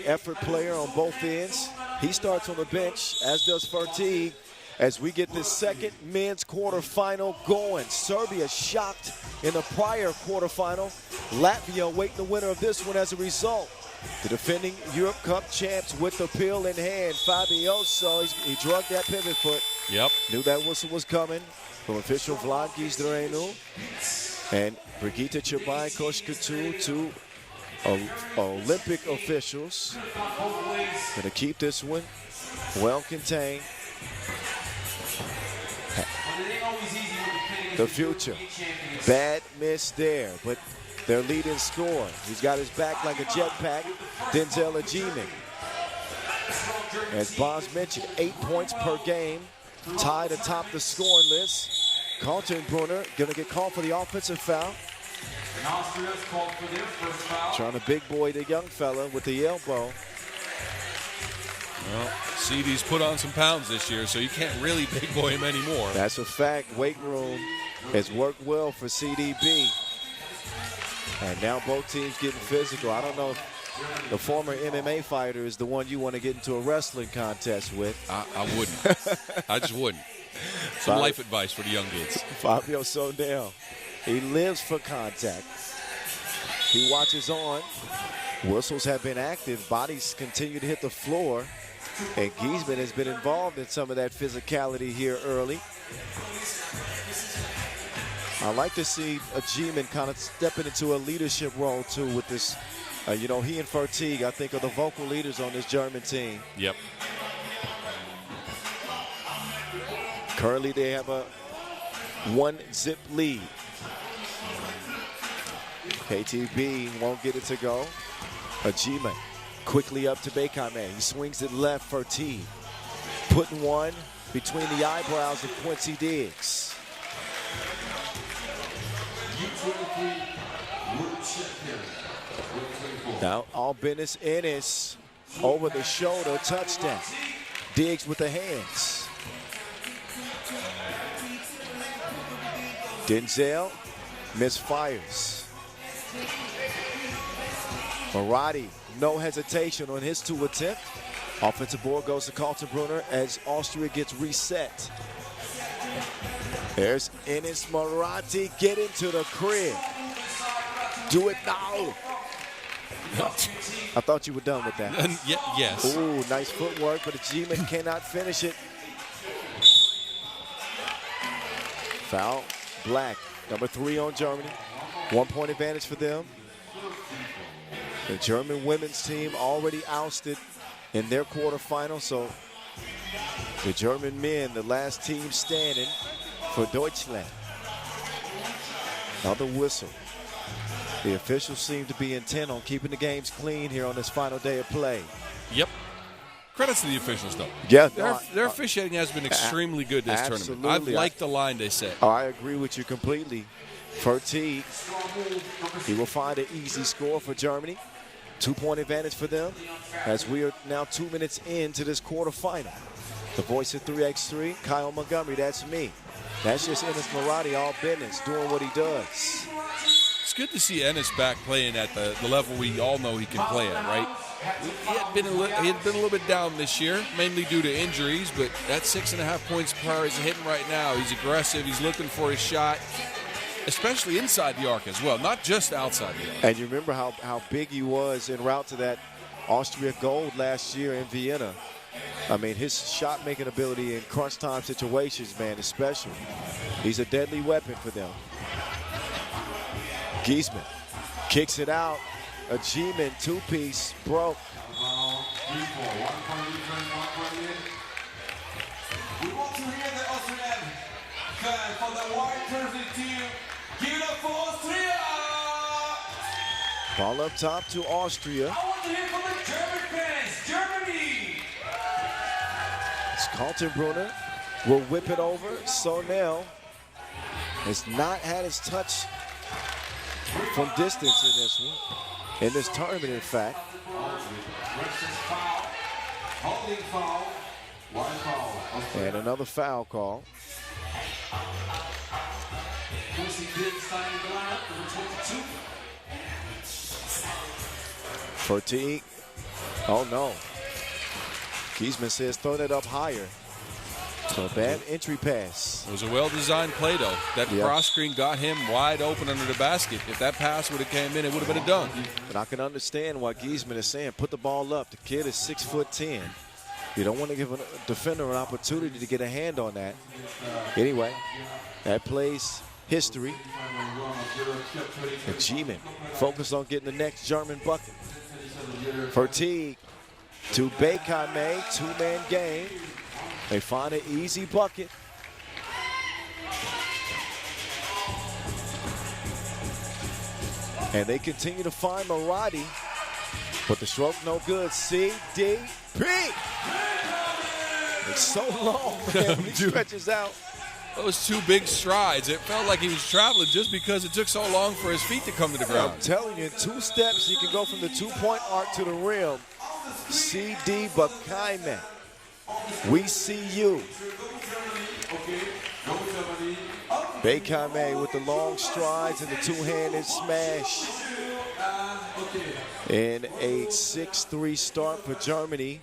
effort player on both ends. He starts on the bench, as does Fertig, as we get this second men's quarterfinal going. Serbia shocked in the prior quarterfinal. Latvia waiting the winner of this one as a result. The defending Europe Cup champs with the pill in hand. Fabioso, he drug that pivot foot. Yep. Knew that whistle was coming from official Vlad Geeseman and Brigitte Chabai-Koshkatu, two Olympic officials. Going to keep this one well contained. The future. Bad miss there, but their leading scorer. He's got his back like a jetpack. Denzel Geeseman. As Boz mentioned, 8 points per game. Tied atop the scoring list. Kaltenbrunner going to get called for the offensive foul. Trying to big boy the young fella with the elbow. Well, CD's put on some pounds this year, so you can't really big boy him anymore. That's a fact. Weight room has worked well for CDB. And now both teams getting physical. I don't know if the former MMA fighter is the one you want to get into a wrestling contest with. I wouldn't. I just wouldn't. Some life advice for the young kids. Fabio Sondel. He lives for contact. He watches on. Whistles have been active. Bodies continue to hit the floor. And Geeseman has been involved in some of that physicality here early. I like to see a Geeseman kind of stepping into a leadership role, too, with this. He and Fertig, I think, are the vocal leaders on this German team. Yep. Currently, they have a 1-zip lead. KTB won't get it to go. Geeseman quickly up to Bekame. He swings it left for T. Putting one between the eyebrows of Quincy Diggs. Now, Albinus Ennis over the shoulder, touchdown. Diggs with the hands. Denzel misfires. Maratti, no hesitation on his 2 attempt. Offensive board goes to Kaltenbrunner as Austria gets reset. There's Enes Maratti getting to the crib. Do it now. I thought you were done with that. Yes. Ooh, nice footwork, but Geeseman cannot finish it. Foul, Black, number 3 on Germany. 1 point advantage for them. The German women's team already ousted in their quarterfinal, so the German men, the last team standing for Deutschland. Another whistle. The officials seem to be intent on keeping the games clean here on this final day of play. Yep. Credits to the officials, though. Yeah, their officiating has been extremely good this tournament. I've liked the line they set. I agree with you completely. Fertig, he will find an easy score for Germany. 2 point advantage for them as we are now 2 minutes into this quarterfinal. The voice of 3x3, Kyle Montgomery, that's me. That's just Enes Maratti, all business, doing what he does. It's good to see Ennis back playing at the level we all know he can play at, right? He had been a little bit down this year, mainly due to injuries, but that 6.5 points per hour he's hitting right now. He's aggressive. He's looking for his shot, especially inside the arc as well, not just outside the arc. And you remember how big he was en route to that Austria gold last year in Vienna. I mean, his shot-making ability in crunch-time situations, man, is special. He's a deadly weapon for them. Geeseman kicks it out. A Geeseman 2-piece broke. We want to hear the Austrian fan for the white jersey team. Give it up for Austria! Ball up top to Austria. I want to hear from the German fans. Germany! It's Kaltenbrunner will whip it over. Sonel has not had his touch from distance in this one. In this tournament, in fact. And another foul call. Fertig Oh, no. Geeseman says throw that up higher. So bad entry pass. It was a well-designed play, though. That cross screen got him wide open under the basket. If that pass would have came in, it would have been a dunk. But I can understand why Geeseman is saying put the ball up. The kid is 6'10". You don't want to give a defender an opportunity to get a hand on that. Anyway, that plays history. And Geeseman focused on getting the next German bucket. Verteeg to Bekame, two-man game. They find an easy bucket. And they continue to find Maradi, but the stroke no good. CDP. It's so long, man. He stretches out. Those two big strides. It felt like he was traveling just because it took so long for his feet to come to the ground. I'm telling you, in 2 steps, you can go from the two-point arc to the rim. CD Bekame. We see you. Bekame with the long strides and the two-handed smash. And a 6-3 start for Germany.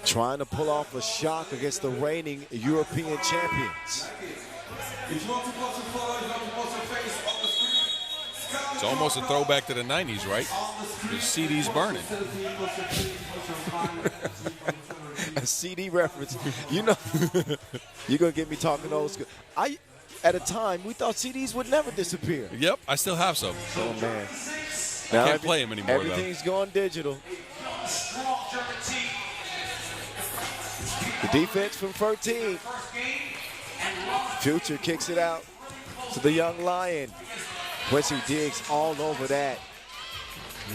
Trying to pull off a shock against the reigning European champions. It's almost a throwback to the 90s, right? The CD's burning. A CD reference. You know, you're going to get me talking old school. At a time, we thought CDs would never disappear. Yep, I still have some. Oh, man. Now I can't play them anymore, everything's going digital. The defense from Verteeg. Future kicks it out to the young Lion. Quincy Diggs all over that.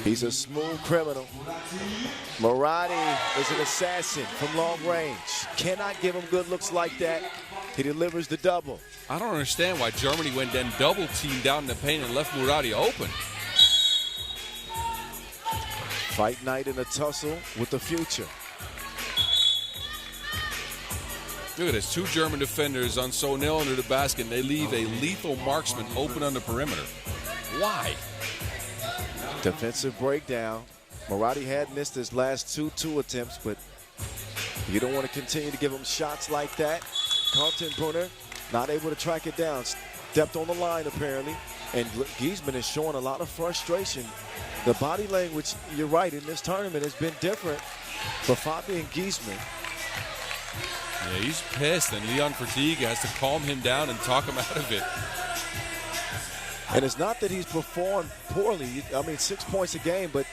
He's a smooth criminal. Maradi is an assassin from long range. Cannot give him good looks like that. He delivers the double. I don't understand why Germany went then double teamed down in the paint and left Maradi open. Fight night in a tussle with the future. Look at this, 2 German defenders on so nail under the basket, and they leave a lethal marksman open on the perimeter. Why? Defensive breakdown. Maradi had missed his last two attempts, but you don't want to continue to give him shots like that. Kaltenbrunner not able to track it down. Stepped on the line, apparently. And Geeseman is showing a lot of frustration. The body language, you're right, in this tournament has been different for Fabian Geeseman. Yeah, he's pissed, and Leon Verteeg has to calm him down and talk him out of it. And it's not that he's performed poorly. I mean, 6 points a game, but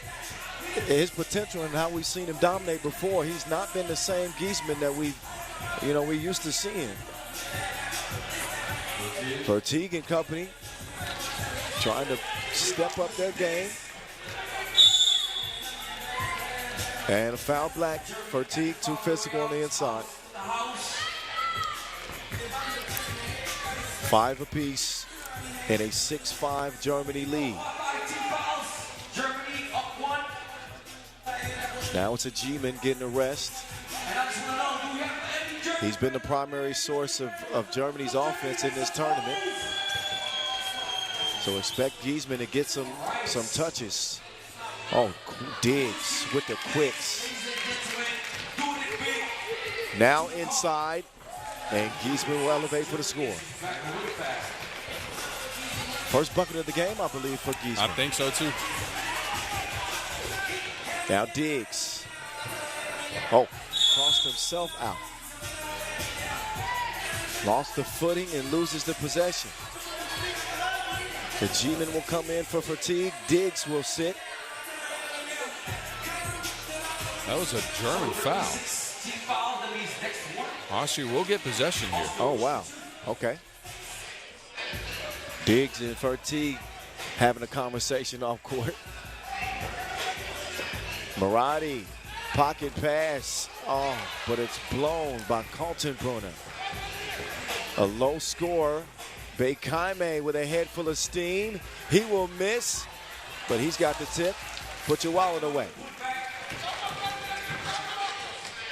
his potential and how we've seen him dominate before, he's not been the same Geeseman that we used to seeing. Verteeg and company trying to step up their game. And a foul black. Verteeg too physical on the inside. 5 apiece and a 6-5 Germany lead. Now it's a Geeseman getting a rest. He's been the primary source of Germany's offense in this tournament. So expect Geeseman to get some touches. Oh, Diggs with the quicks. Now inside, and Geeseman will elevate for the score. First bucket of the game, I believe, for Geeseman. I think so, too. Now Diggs. Oh, crossed himself out. Lost the footing and loses the possession. The Geeseman will come in for Verteeg. Diggs will sit. That was a German foul. Austria will get possession here. Oh, wow. Okay. Diggs and Verteeg having a conversation off court. Maradi, pocket pass. Oh, but it's blown by Kaltenbrunner. A low score. Bekame with a head full of steam. He will miss, but he's got the tip. Put your wallet away.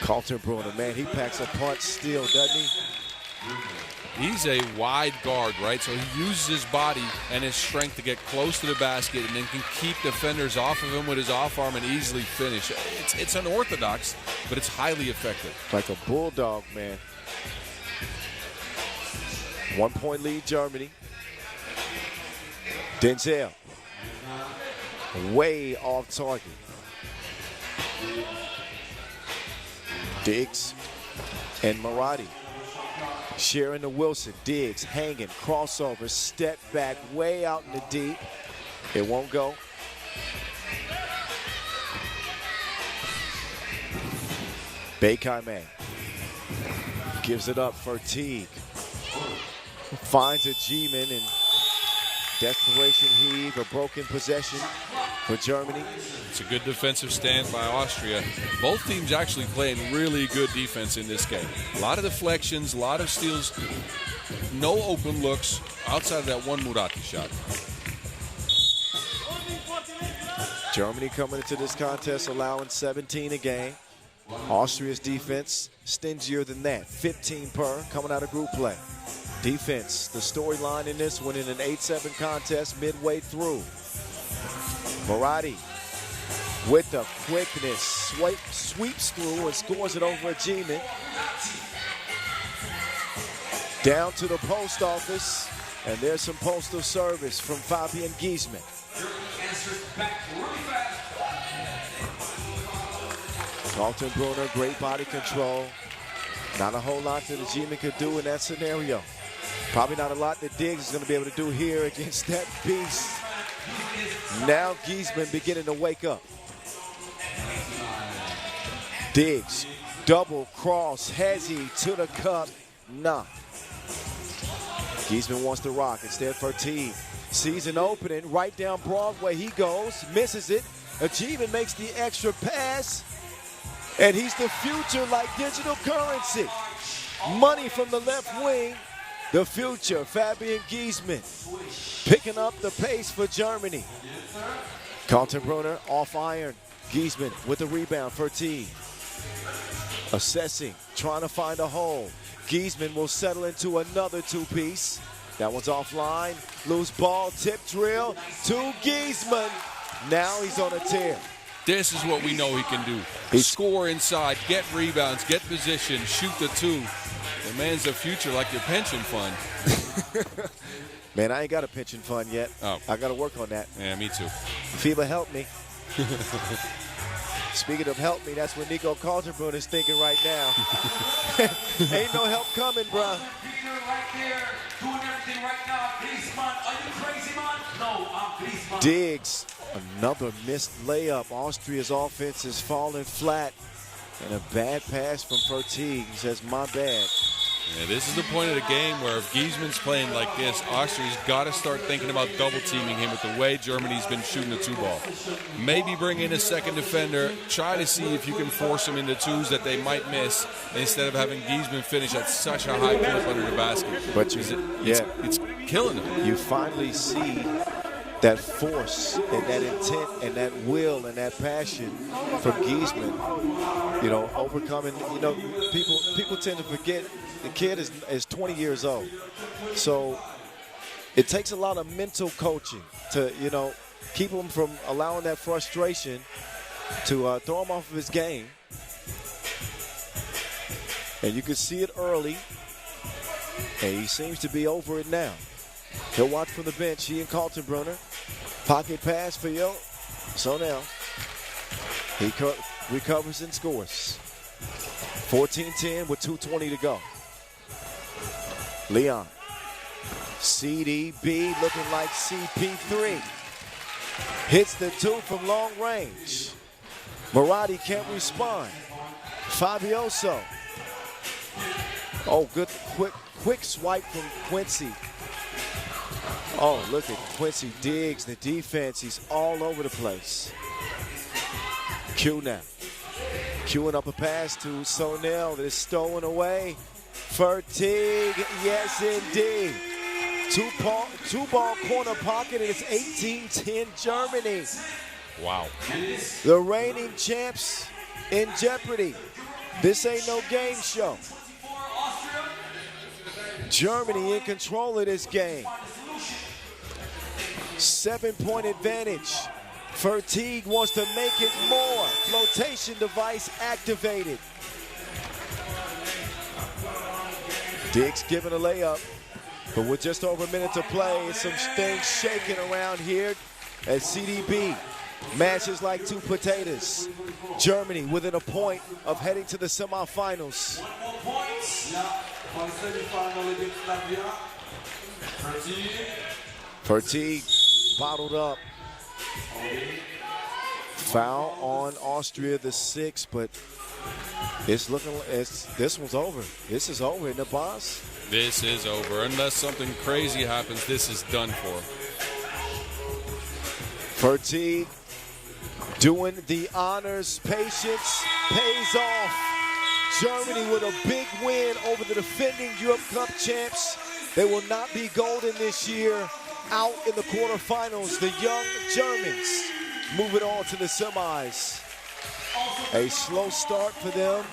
Kaltenbrunner, man, he packs a punch still, doesn't he? He's a wide guard, right? So he uses his body and his strength to get close to the basket and then can keep defenders off of him with his off arm and easily finish. It's unorthodox, but it's highly effective. Like a bulldog, man. 1 point lead, Germany. Denzel. Way off target. Diggs and Maradi. Sharing to Wilson. Diggs hanging, crossover, step back, way out in the deep. It won't go. Geeseman gives it up for Teague. Finds a Geeseman and desperation heave, a broken possession for Germany. It's a good defensive stand by Austria. Both teams actually playing really good defense in this game. A lot of deflections, a lot of steals, no open looks outside of that one Murati shot. Germany coming into this contest allowing 17 a game. Austria's defense stingier than that, 15 per, coming out of group play. Defense, the storyline in this one, in an 8-7 contest midway through. Maradi with the quickness, sweeps through and scores it over Geeseman. Down to the post office, and there's some postal service from Fabian Geeseman. Kaltenbrunner, great body control. Not a whole lot that Geeseman could do in that scenario. Probably not a lot that Diggs is going to be able to do here against that beast. Now Geeseman beginning to wake up. Diggs, double cross, has he to the cup? Nah. Geeseman wants to rock instead for Teague. Sees an opening right down Broadway. He goes, misses it. Geeseman makes the extra pass. And he's the future like digital currency. Money from the left wing. The future, Fabian Geeseman, picking up the pace for Germany. Kaltenbrunner off iron. Geeseman with the rebound for Teague. Assessing, trying to find a hole. Geeseman will settle into another two-piece. That one's offline. Loose ball, tip drill to Geeseman. Now he's on a tear. This is what we know he can do. Score inside, get rebounds, get position, shoot the two. The man's the future like your pension fund. Man, I ain't got a pension fund yet. Oh. I got to work on that. Yeah, me too. FIBA help me. Speaking of help me, that's what Nico Kaltenbrunner is thinking right now. Ain't no help coming, bro. Diggs, another missed layup. Austria's offense is falling flat. And a bad pass from Fertig. He says, my bad. Yeah, this is the point of the game where if Geeseman's playing like this, Austria's got to start thinking about double-teaming him with the way Germany's been shooting the two-ball. Maybe bring in a second defender, try to see if you can force him into twos that they might miss instead of having Geeseman finish at such a high clip under the basket. But it's killing him. You finally see that force and that intent and that will and that passion from Geeseman, you know, overcoming, you know, people tend to forget the kid is 20 years old. So it takes a lot of mental coaching to, you know, keep him from allowing that frustration to throw him off of his game. And you can see it early, and he seems to be over it now. He'll watch from the bench. He and Kaltenbrunner. Pocket pass for Yo. So now he recovers and scores. 14-10 with 2:20 to go. Leon. CDB looking like CP3. Hits the two from long range. Maradi can't respond. Fabioso. Oh, good quick swipe from Quincy. Oh, look at Quincy Diggs, the defense. He's all over the place. Q now. Queuing up a pass to Sonel that is stolen away. Fertig, yes indeed. Two-ball corner pocket, and it's 18-10 Germany. Wow. The reigning champs in jeopardy. This ain't no game show. Germany in control of this game. 7-point advantage. Vertigue wants to make it more. Flotation device activated. Diggs giving a layup, but with just over a minute to play, some things shaking around here as CDB mashes like two potatoes. Germany within a point of heading to the semifinals. Vertigue bottled up. Foul on Austria, the 6, but this one's over. This is over, isn't it, boss? This is over. Unless something crazy happens, this is done for. Vertigue doing the honors. Patience pays off. Germany with a big win over the defending Europe Cup champs. They will not be golden this year. Out in the quarterfinals, the young Germans moving on to the semis. A slow start for them,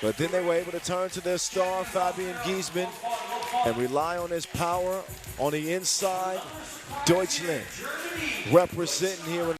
but then they were able to turn to their star, Geeseman, and rely on his power on the inside. Deutschland representing here in